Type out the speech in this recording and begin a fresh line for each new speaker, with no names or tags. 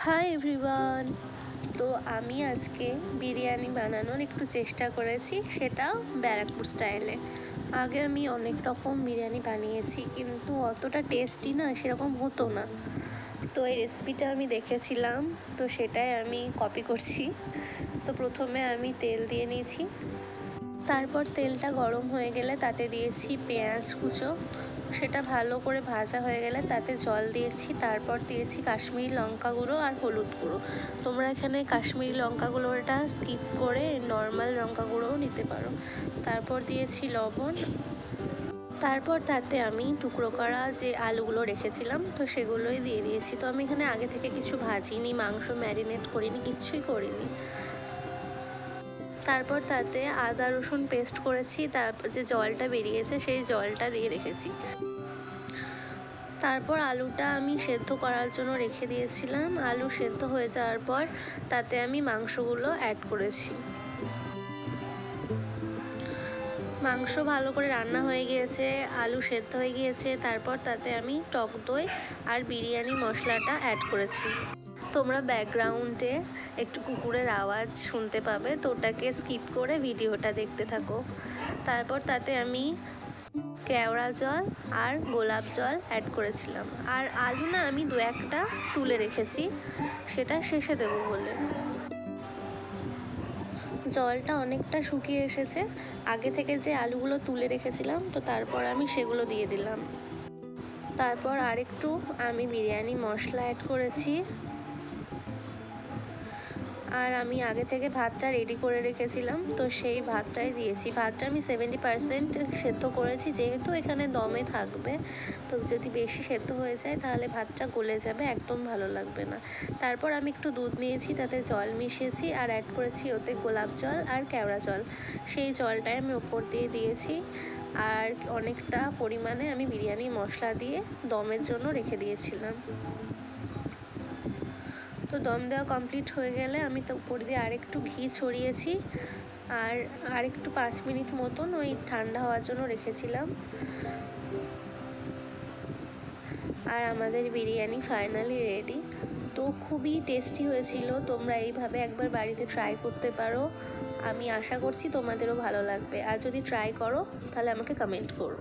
Hi everyone. তো আমি আজকে বিরিয়ানি বানানোর একটু চেষ্টা করেছি, সেটা ব্যারাকপুর স্টাইলে। আগে আমি অনেক রকম বিরিয়ানি বানিয়েছি, কিন্তু অতটা টেস্টি না সেরকম হতো না। তো এই রেসিপিটা আমি দেখেছিলাম, তো সেটাই আমি কপি করছি। তো প্রথমে আমি তেল দিয়ে নিয়েছি, তারপর তেলটা গরম হয়ে গেলে তাতে দিয়েছি পেঁয়াজ কুচো। সেটা ভালো করে ভাজা হয়ে গেলে তাতে জল দিয়েছি, তারপর দিয়েছি কাশ্মীরি লঙ্কা গুঁড়ো আর হলুদ গুঁড়ো। তোমরা এখানে কাশ্মীরি লঙ্কা গুঁড়োটা স্কিপ করে নর্মাল লঙ্কা গুঁড়োও নিতে পারো। তারপর দিয়েছি লবণ, তারপর তাতে আমি টুকরো করা যে আলুগুলো রেখেছিলাম তো সেগুলোই দিয়ে দিয়েছি। তো আমি এখানে আগে থেকে কিছু ভাজিনি, মাংস ম্যারিনেট করিনি, কিচ্ছুই করিনি। তারপর তাতে আদা রসুন পেস্ট করেছি, তারপর যে জলটা বেরিয়েছে সেই জলটা দিয়ে রেখেছি। তারপর আলুটা আমি সেদ্ধ করার জন্য রেখে দিয়েছিলাম। আলু সেদ্ধ হয়ে যাওয়ার পর তাতে আমি মাংসগুলো অ্যাড করেছি। মাংস ভালো করে রান্না হয়ে গিয়েছে, আলু সেদ্ধ হয়ে গিয়েছে। তারপর তাতে আমি টক দই আর বিরিয়ানি মশলাটা অ্যাড করেছি। তোমরা ব্যাকগ্রাউন্ডে একটু কুকুরের আওয়াজ শুনতে পাবে, তো ওটাকে স্কিপ করে ভিডিওটা দেখতে থাকো। তারপর তাতে আমি কেওড়া জল আর গোলাপ জল অ্যাড করেছিলাম। আর আলু না আমি দু একটা তুলে রেখেছি, সেটা শেষে দেবো বলে। জলটা অনেকটা শুকিয়ে এসেছে, আগে থেকে যে আলুগুলো তুলে রেখেছিলাম তো তারপর আমি সেগুলো দিয়ে দিলাম। তারপর আরেকটু আমি বিরিয়ানি মশলা অ্যাড করেছি। আর আমি আগে থেকে ভাতটা রেডি করে রেখেছিলাম, তো সেই ভাতটাই দিয়েছি। ভাতটা আমি 70% সেদ্ধ করেছি, যেহেতু এখানে দমে থাকবে। তো যদি বেশি সেদ্ধ হয়ে যায় তাহলে ভাতটা গলে যাবে, একদম ভালো লাগবে না। তারপর আমি একটু দুধ নিয়েছি, তাতে জল মিশিয়েছি আর অ্যাড করেছি ওতে গোলাপ জল আর কেওড়া জল। সেই জলটাই আমি ওপর দিয়ে দিয়েছি। আর অনেকটা পরিমাণে আমি বিরিয়ানি মশলা দিয়ে দমের জন্য রেখে দিয়েছিলাম। তো দম দেওয়া কমপ্লিট হয়ে গেলে আমি তো উপর দিয়ে আরেকটু ঘি ছড়িয়েছি আর আরেকটু 5 মিনিট মতন ওই ঠান্ডা হওয়ার জন্য রেখেছিলাম। আর আমাদের বিরিয়ানি ফাইনালি রেডি। তো খুবই টেস্টি হয়েছিল, তোমরা এইভাবে একবার বাড়িতে ট্রাই করতে পারো। আমি আশা করছি তোমাদেরও ভালো লাগবে, আর যদি ট্রাই করো তাহলে আমাকে কমেন্ট করো।